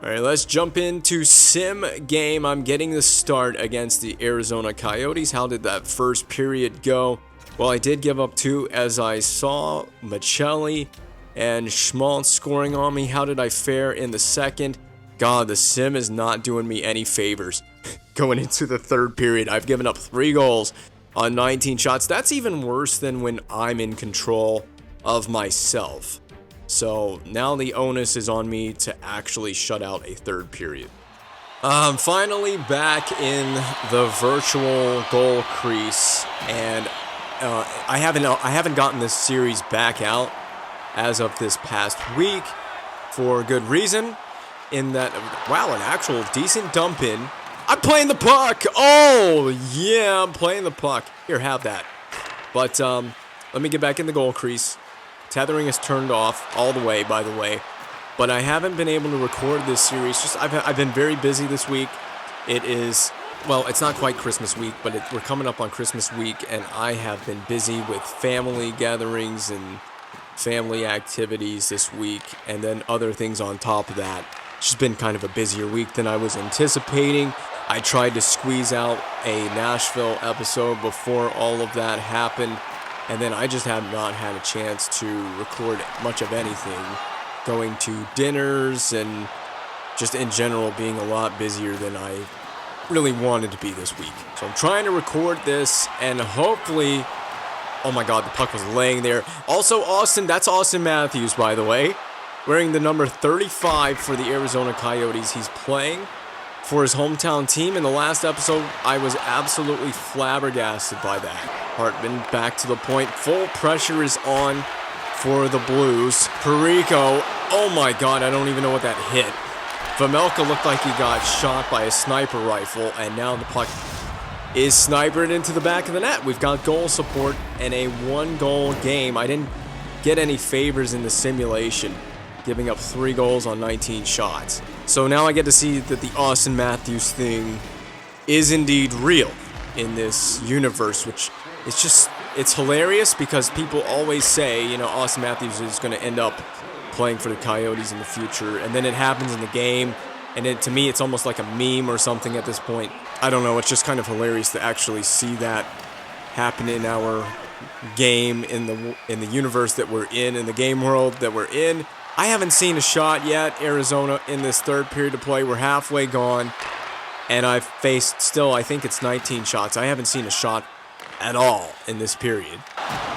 All right, let's jump into sim game. I'm getting the start against the Arizona Coyotes. How did that first period go? Well, I did give up 2 as I saw Michelli and Schmaltz scoring on me. How did I fare in the second? God, the sim is not doing me any favors. Going into the third period, I've given up 3 goals on 19 shots. That's even worse than when I'm in control of myself. So now the onus is on me to actually shut out a third period. I'm finally back in the virtual goal crease, and I haven't gotten this series back out as of this past week for good reason. In that, wow, an actual decent dump in. I'm playing the puck. Oh yeah, I'm playing the puck. Here, have that. But let me get back in the goal crease. Tethering is turned off all the way, by the way. But I haven't been able to record this series. I've been very busy this week. It is, well, it's not quite Christmas week, but we're coming up on Christmas week, and I have been busy with family gatherings and family activities this week, and then other things on top of that. It's just been kind of a busier week than I was anticipating. I tried to squeeze out a Nashville episode before all of that happened. And then I just have not had a chance to record much of anything. Going to dinners and just in general being a lot busier than I really wanted to be this week. So I'm trying to record this and hopefully... Oh my god, the puck was laying there. Also, that's Austin Matthews, by the way. Wearing the number 35 for the Arizona Coyotes. He's playing for his hometown team. In the last episode, I was absolutely flabbergasted by that. Hartman back to the point. Full pressure is on for the Blues. Perico, oh my god, I don't even know what that hit. Vejmelka looked like he got shot by a sniper rifle, and now the puck is snipered into the back of the net. We've got goal support and a 1-goal game. I didn't get any favors in the simulation, giving up 3 goals on 19 shots. So now I get to see that the Austin Matthews thing is indeed real in this universe, which it's hilarious because people always say, Austin Matthews is going to end up playing for the Coyotes in the future, and then it happens in the game, and to me it's almost like a meme or something at this point. I don't know, it's just kind of hilarious to actually see that happen in our game, in the universe that we're in the game world that we're in. I haven't seen a shot yet, Arizona, in this third period of play. We're halfway gone, and I've faced still, I think it's 19 shots. I haven't seen a shot at all in this period.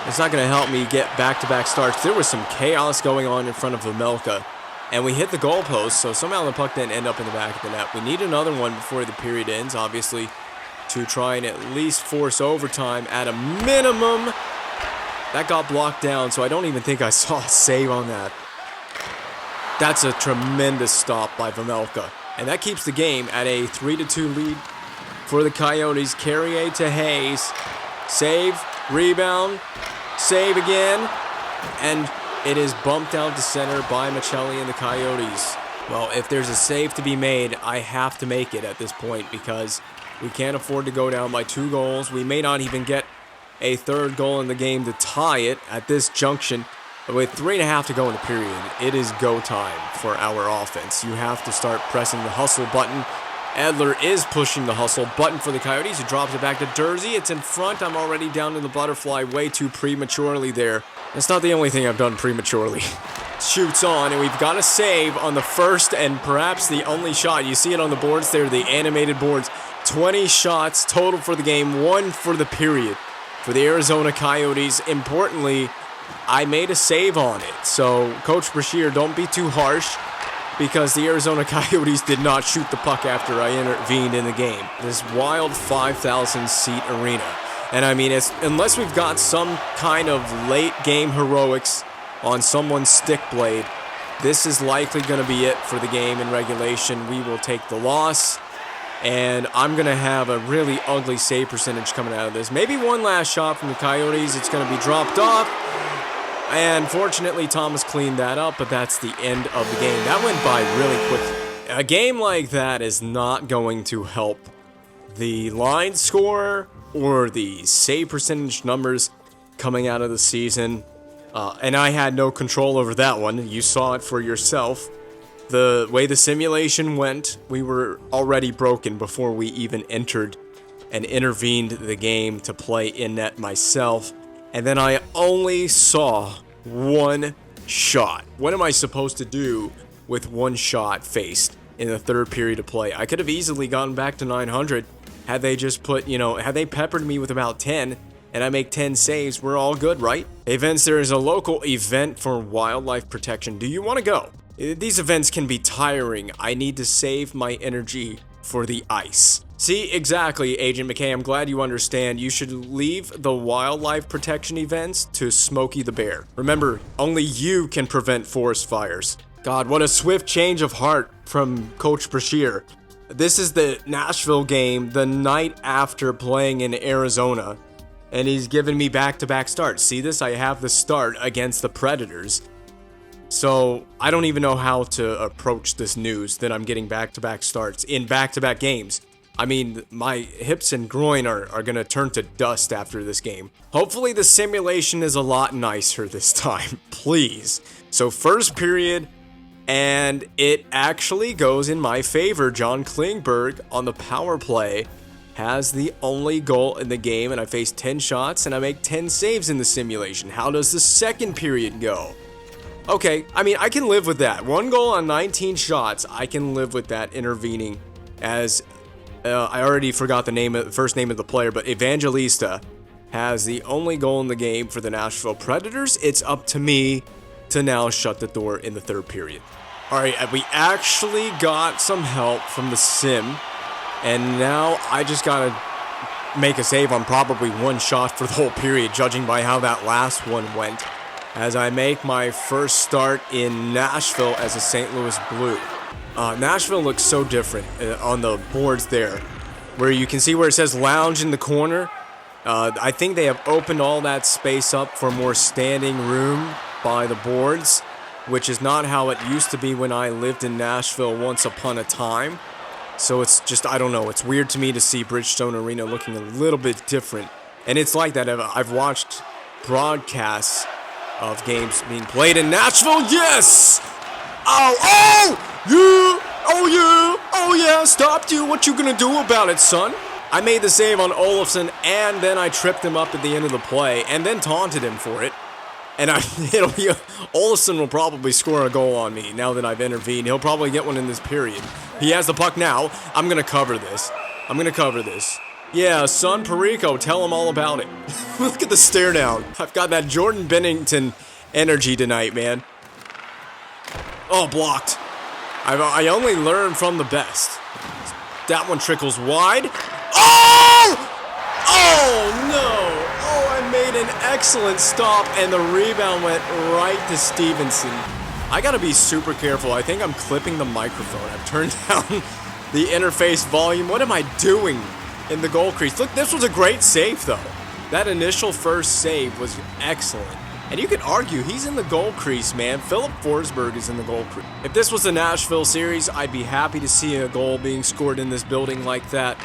It's not going to help me get back-to-back starts. There was some chaos going on in front of Vejmelka, and we hit the goalpost, so somehow the puck didn't end up in the back of the net. We need another one before the period ends, obviously, to try and at least force overtime at a minimum. That got blocked down, so I don't even think I saw a save on that. That's a tremendous stop by Vejmelka, and that keeps the game at a 3-2 lead for the Coyotes. Carrier to Hayes. Save, rebound, save again, and it is bumped out to center by Michelli and the Coyotes. Well, if there's a save to be made, I have to make it at this point because we can't afford to go down by 2 goals. We may not even get a third goal in the game to tie it at this junction. But with 3.5 to go in the period, it is go time for our offense. You have to start pressing the hustle button. Edler is pushing the hustle button for the Coyotes. He drops it back to Dursey. It's in front. I'm already down to the butterfly way too prematurely there. That's not the only thing I've done prematurely. Shoots on, and we've got a save on the first and perhaps the only shot. You see it on the boards there, the animated boards. 20 shots total for the game, 1 for the period for the Arizona Coyotes. Importantly, I made a save on it. So, Coach Brashear, don't be too harsh, because the Arizona Coyotes did not shoot the puck after I intervened in the game. This wild 5,000-seat arena. And I mean, unless we've got some kind of late-game heroics on someone's stick blade, this is likely going to be it for the game in regulation. We will take the loss, and I'm going to have a really ugly save percentage coming out of this. Maybe one last shot from the Coyotes. It's going to be dropped off. And fortunately, Thomas cleaned that up, but that's the end of the game. That went by really quickly. A game like that is not going to help the line score or the save percentage numbers coming out of the season. And I had no control over that one. You saw it for yourself. The way the simulation went, we were already broken before we even entered and intervened the game to play in net myself. And then I only saw one shot. What am I supposed to do with one shot faced in the third period of play? I could have easily gotten back to 900 had they just put, had they peppered me with about 10 and I make 10 saves, we're all good, right? Hey Vince, there is a local event for wildlife protection. Do you want to go? These events can be tiring. I need to save my energy for the ice. See, exactly, Agent McKay. I'm glad you understand. You should leave the wildlife protection events to Smokey the Bear. Remember, only you can prevent forest fires. God, what a swift change of heart from Coach Brashear. This is the Nashville game the night after playing in Arizona, and he's giving me back-to-back starts. See this? I have the start against the Predators. So I don't even know how to approach this news that I'm getting back-to-back starts in back-to-back games. I mean, my hips and groin are going to turn to dust after this game. Hopefully the simulation is a lot nicer this time, please. So first period, and it actually goes in my favor. John Klingberg on the power play has the only goal in the game, and I face 10 shots and I make 10 saves in the simulation. How does the second period go? Okay, I mean, I can live with that. One goal on 19 shots, I can live with that intervening as... I already forgot the first name of the player, but Evangelista has the only goal in the game for the Nashville Predators. It's up to me to now shut the door in the third period. All right, we actually got some help from the sim, and now I just gotta make a save on probably one shot for the whole period, judging by how that last one went, as I make my first start in Nashville as a St. Louis Blue. Nashville looks so different on the boards there, where you can see where it says lounge in the corner. I think they have opened all that space up for more standing room by the boards, which is not how it used to be when I lived in Nashville once upon a time. So it's just, I don't know, it's weird to me to see Bridgestone Arena looking a little bit different. And it's like that. I've watched broadcasts of games being played in Nashville. Yes! Oh! Oh yeah, stopped you. What you gonna do about it, son? I made the save on Olofsson, and then I tripped him up at the end of the play, and then taunted him for it. And Olofsson will probably score a goal on me now that I've intervened. He'll probably get one in this period. He has the puck now. I'm gonna cover this. Yeah, son, Perico, tell him all about it. Look at the stare down. I've got that Jordan Binnington energy tonight, man. Oh, blocked. I only learn from the best. That one trickles wide. Oh! Oh, no. Oh, I made an excellent stop, and the rebound went right to Stevenson. I got to be super careful. I think I'm clipping the microphone. I've turned down the interface volume. What am I doing in the goal crease? Look, this was a great save, though. That initial first save was excellent. And you could argue he's in the goal crease, man. Philip Forsberg is in the goal crease. If this was the Nashville series, I'd be happy to see a goal being scored in this building like that.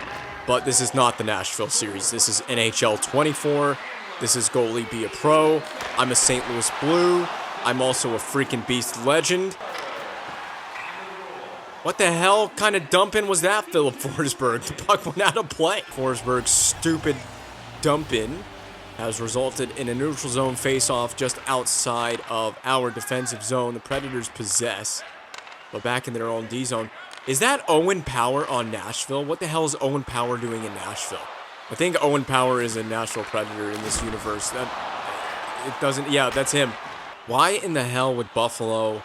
But this is not the Nashville series. This is NHL 24. This is Goalie Be a Pro. I'm a St. Louis Blue. I'm also a freaking beast legend. What the hell kind of dump-in was that, Philip Forsberg? The puck went out of play. Forsberg's stupid dump-in has resulted in a neutral zone face-off just outside of our defensive zone. The Predators possess, but back in their own D zone. Is that Owen Power on Nashville? What the hell is Owen Power doing in Nashville? I think Owen Power is a Nashville Predator in this universe. Yeah, that's him. Why in the hell would Buffalo,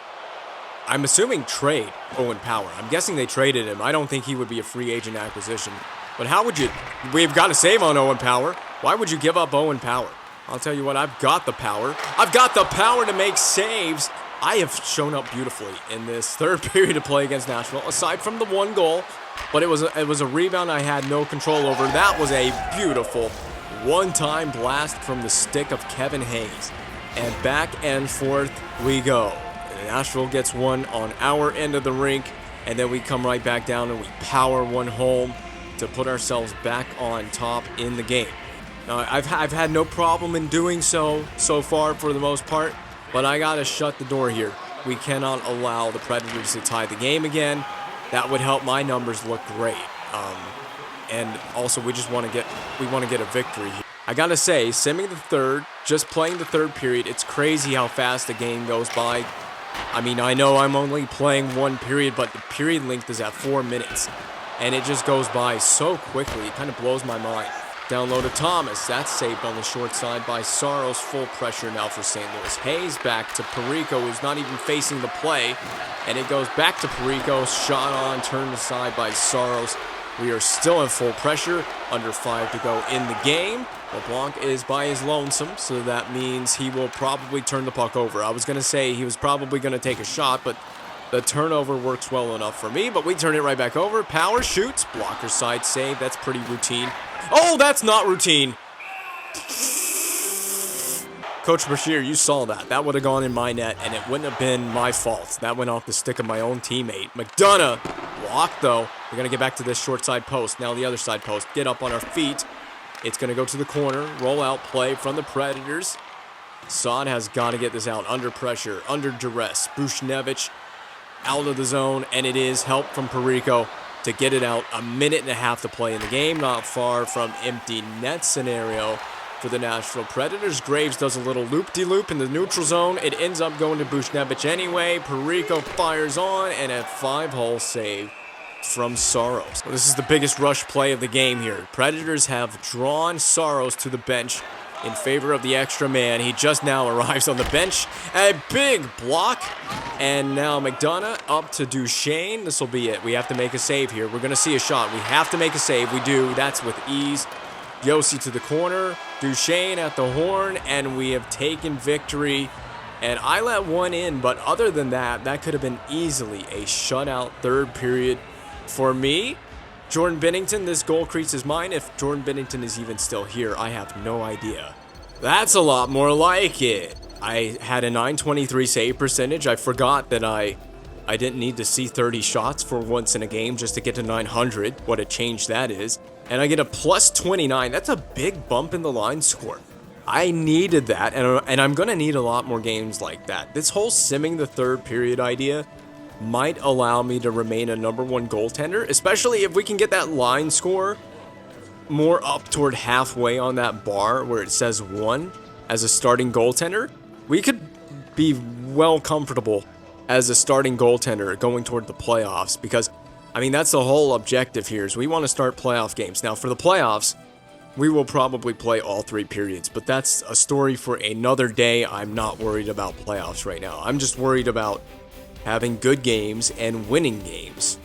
I'm assuming, trade Owen Power? I'm guessing they traded him. I don't think he would be a free agent acquisition. But how would you, we've got to save on Owen Power. Why would you give up Owen Power? I'll tell you what, I've got the power. I've got the power to make saves. I have shown up beautifully in this third period of play against Nashville, aside from the one goal. But it was a rebound I had no control over. That was a beautiful one-time blast from the stick of Kevin Hayes. And back and forth we go. And Nashville gets one on our end of the rink, and then we come right back down and we power one home to put ourselves back on top in the game. I've had no problem in doing so far for the most part, but I gotta shut the door here. We cannot allow the Predators to tie the game again. That would help my numbers look great. And also, we want to get a victory here. I gotta say, simming the third, just playing the third period, it's crazy how fast the game goes by. I mean, I know I'm only playing one period, but the period length is at 4 minutes. And it just goes by so quickly. It kind of blows my mind. Down low to Thomas. That's saved on the short side by Saros. Full pressure now for St. Louis. Hayes back to Perico, who's not even facing the play. And it goes back to Perico. Shot on, turned aside by Saros. We are still in full pressure. Under 5 to go in the game. LeBlanc is by his lonesome, so that means he will probably turn the puck over. I was going to say he was probably going to take a shot, but the turnover works well enough for me. But we turn it right back over. Power shoots. Blocker side save. That's pretty routine. Oh, that's not routine. Coach Bashir, you saw that. That would have gone in my net, and it wouldn't have been my fault. That went off the stick of my own teammate. McDonough blocked, though. We're going to get back to this short side post. Now the other side post. Get up on our feet. It's going to go to the corner. Roll out play from the Predators. Saad has got to get this out. Under pressure. Under duress. Bushnevich out of the zone. And it is help from Perico to get it out. 1.5 minutes to play in the game. Not far from empty net scenario for the Nashville Predators. Graves does a little loop-de-loop in the neutral zone. It ends up going to Bushnevich anyway. Perico fires on. And a 5-hole save from Saros. This is the biggest rush play of the game here. Predators have drawn Saros to the bench in favor of the extra man. He just now arrives on the bench. A big block. And now McDonough up to Duchesne. This will be it. We have to make a save here. We're going to see a shot. We have to make a save. We do. That's with ease. Yossi to the corner. Duchesne at the horn. And we have taken victory. And I let one in. But other than that, that could have been easily a shutout third period. For me, Jordan Binnington, this goal crease is mine. If Jordan Binnington is even still here, I have no idea. That's a lot more like it. I had a .923 save percentage. I forgot that I didn't need to see 30 shots for once in a game just to get to 900. What a change that is. And I get a plus 29. That's a big bump in the line score. I needed that, and I'm going to need a lot more games like that. This whole simming the third period idea might allow me to remain a #1 goaltender, especially if we can get that line score more up toward halfway on that bar where it says 1 as a starting goaltender. We could be well comfortable as a starting goaltender going toward the playoffs because, I mean, that's the whole objective here is we want to start playoff games. Now, for the playoffs, we will probably play all 3 periods, but that's a story for another day. I'm not worried about playoffs right now. I'm just worried about having good games and winning games.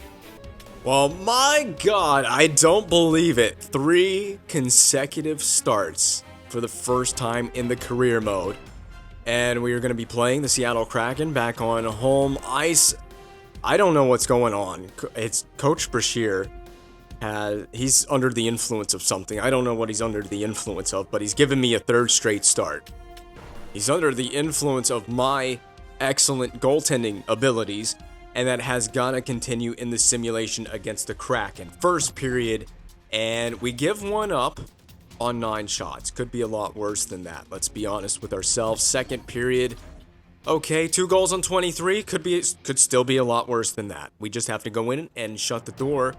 Well, my God, I don't believe it. 3 consecutive starts for the first time in the career mode. And we are going to be playing the Seattle Kraken back on home ice. I don't know what's going on. It's Coach Brashear. He's under the influence of something. I don't know what he's under the influence of, but he's given me a 3rd straight start. He's under the influence of my excellent goaltending abilities, and that has got to continue in the simulation against the Kraken. First period, and we give one up on 9 shots. Could be a lot worse than that, let's be honest with ourselves. Second period, okay, 2 goals on 23, could still be a lot worse than that. We just have to go in and shut the door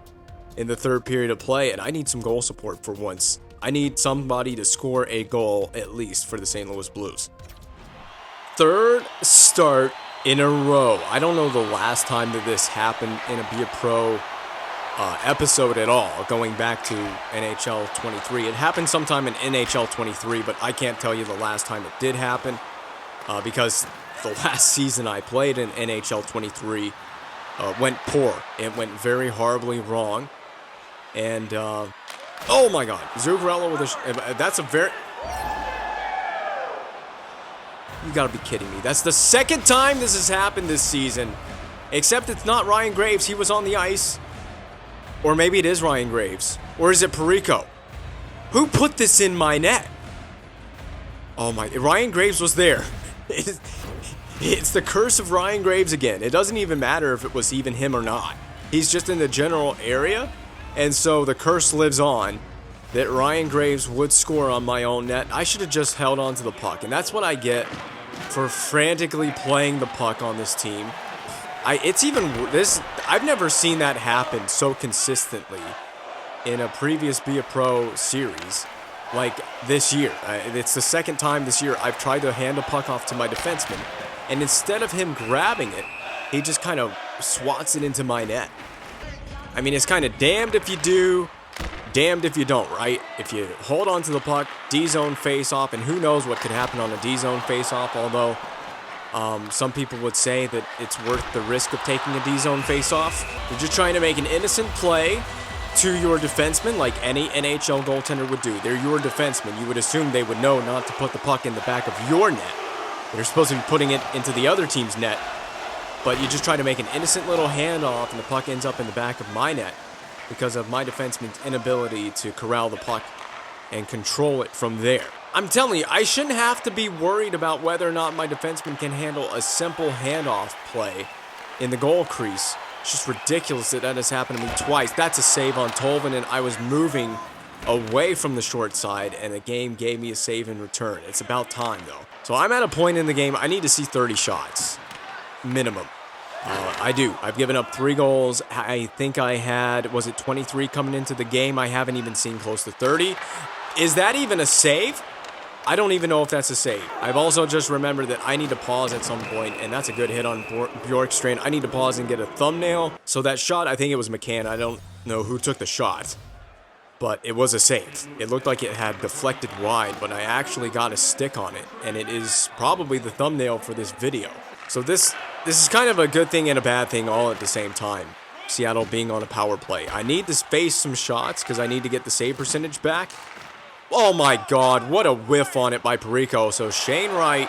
in the third period of play, and I need some goal support for once. I need somebody to score a goal at least for the St. Louis Blues. 3rd start in a row. I don't know the last time that this happened in a Be a Pro episode at all, going back to NHL 23. It happened sometime in NHL 23, but I can't tell you the last time it did happen because the last season I played in NHL 23 went poor. It went very horribly wrong. And, oh my God, Zuccarello with that's a very... You gotta be kidding me. That's the 2nd time this has happened this season. Except it's not Ryan Graves. He was on the ice. Or maybe it is Ryan Graves. Or is it Perico? Who put this in my net? Oh my... Ryan Graves was there. It's the curse of Ryan Graves again. It doesn't even matter if it was even him or not. He's just in the general area. And so the curse lives on. That Ryan Graves would score on my own net. I should have just held on to the puck. And that's what I get for frantically playing the puck on this team. I've never seen that happen so consistently in a previous Be a Pro series like this year. It's the second time this year I've tried to hand a puck off to my defenseman, and instead of him grabbing it, he just kind of swats it into my net. I mean, it's kind of damned if you do, damned if you don't, right? If you hold on to the puck, D-zone face-off, and who knows what could happen on a D-zone face-off, although some people would say that it's worth the risk of taking a D-zone face-off. You're just trying to make an innocent play to your defenseman like any NHL goaltender would do. They're your defenseman. You would assume they would know not to put the puck in the back of your net. They're supposed to be putting it into the other team's net, but you just try to make an innocent little handoff and the puck ends up in the back of my net because of my defenseman's inability to corral the puck and control it from there. I'm telling you, I shouldn't have to be worried about whether or not my defenseman can handle a simple handoff play in the goal crease. It's just ridiculous that has happened to me twice. That's a save on Tolvin, and I was moving away from the short side, and the game gave me a save in return. It's about time, though. So I'm at a point in the game, I need to see 30 shots. Minimum. I do. I've given up 3 goals. I think I had, was it 23 coming into the game? I haven't even seen close to 30. Is that even a save? I don't even know if that's a save. I've also just remembered that I need to pause at some point, and that's a good hit on Bjorkstrand. I need to pause and get a thumbnail. So that shot, I think it was McCann. I don't know who took the shot, but it was a save. It looked like it had deflected wide, but I actually got a stick on it, and it is probably the thumbnail for this video. So this is kind of a good thing and a bad thing all at the same time. Seattle being on a power play. I need to space some shots because I need to get the save percentage back. Oh my God, what a whiff on it by Perico. So Shane Wright,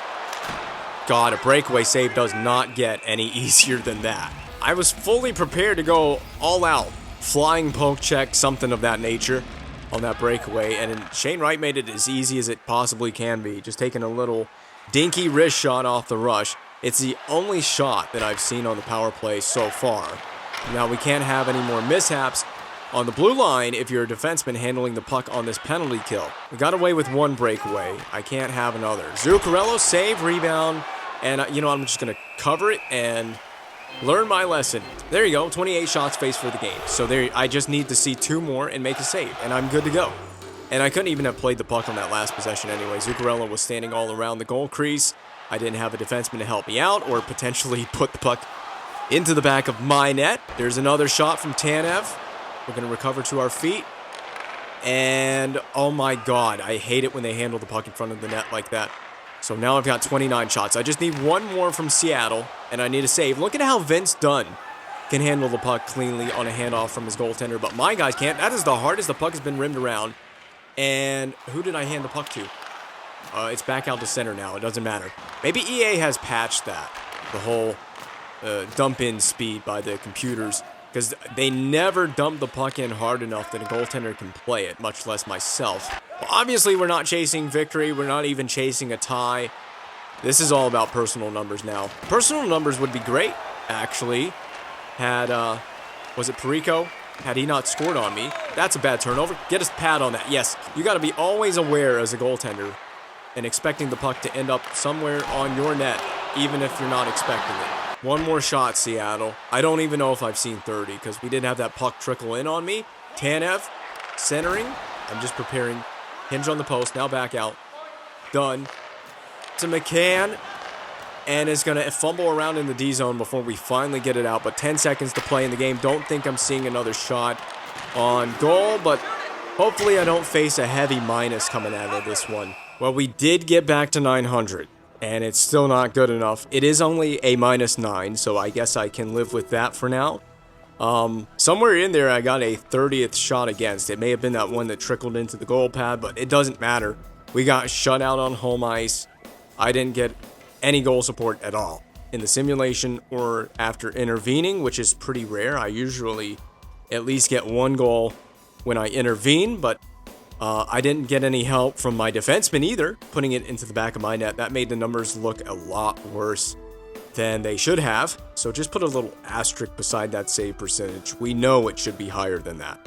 God, a breakaway save does not get any easier than that. I was fully prepared to go all out, flying poke check, something of that nature on that breakaway. And Shane Wright made it as easy as it possibly can be, just taking a little dinky wrist shot off the rush. It's the only shot that I've seen on the power play so far. Now, we can't have any more mishaps on the blue line if you're a defenseman handling the puck on this penalty kill. We got away with 1 breakaway. I can't have another. Zuccarello, save, rebound, and I'm just going to cover it and learn my lesson. There you go, 28 shots faced for the game. So there, I just need to see 2 more and make a save, and I'm good to go. And I couldn't even have played the puck on that last possession anyway. Zuccarello was standing all around the goal crease. I didn't have a defenseman to help me out or potentially put the puck into the back of my net. There's another shot from Tanev. We're going to recover to our feet. And, oh my God, I hate it when they handle the puck in front of the net like that. So now I've got 29 shots. I just need 1 more from Seattle, and I need a save. Look at how Vince Dunn can handle the puck cleanly on a handoff from his goaltender, but my guys can't. That is the hardest the puck has been rimmed around. And who did I hand the puck to? It's back out to center now. It doesn't matter. Maybe EA has patched that, the whole dump-in speed by the computers, because they never dump the puck in hard enough that a goaltender can play it, much less myself. Well, obviously, we're not chasing victory. We're not even chasing a tie. This is all about personal numbers now. Personal numbers would be great, actually, had, was it Perico? Had he not scored on me. That's a bad turnover. Get a pad on that. Yes, you got to be always aware as a goaltender and expecting the puck to end up somewhere on your net, even if you're not expecting it. 1 more shot, Seattle. I don't even know if I've seen 30 because we did have that puck trickle in on me. Tanev, centering. I'm just preparing. Hinge on the post, now back out. Done. To McCann. And is going to fumble around in the D zone before we finally get it out. But 10 seconds to play in the game. Don't think I'm seeing another shot on goal, but hopefully I don't face a heavy minus coming out of this one. Well, we did get back to 900, and it's still not good enough. It is only a -9, so I guess I can live with that for now. Somewhere in there, I got a 30th shot against. It may have been that one that trickled into the goal pad, but it doesn't matter. We got shut out on home ice. I didn't get any goal support at all in the simulation or after intervening, which is pretty rare. I usually at least get 1 goal when I intervene, but I didn't get any help from my defenseman either, putting it into the back of my net. That made the numbers look a lot worse than they should have. So just put a little asterisk beside that save percentage. We know it should be higher than that.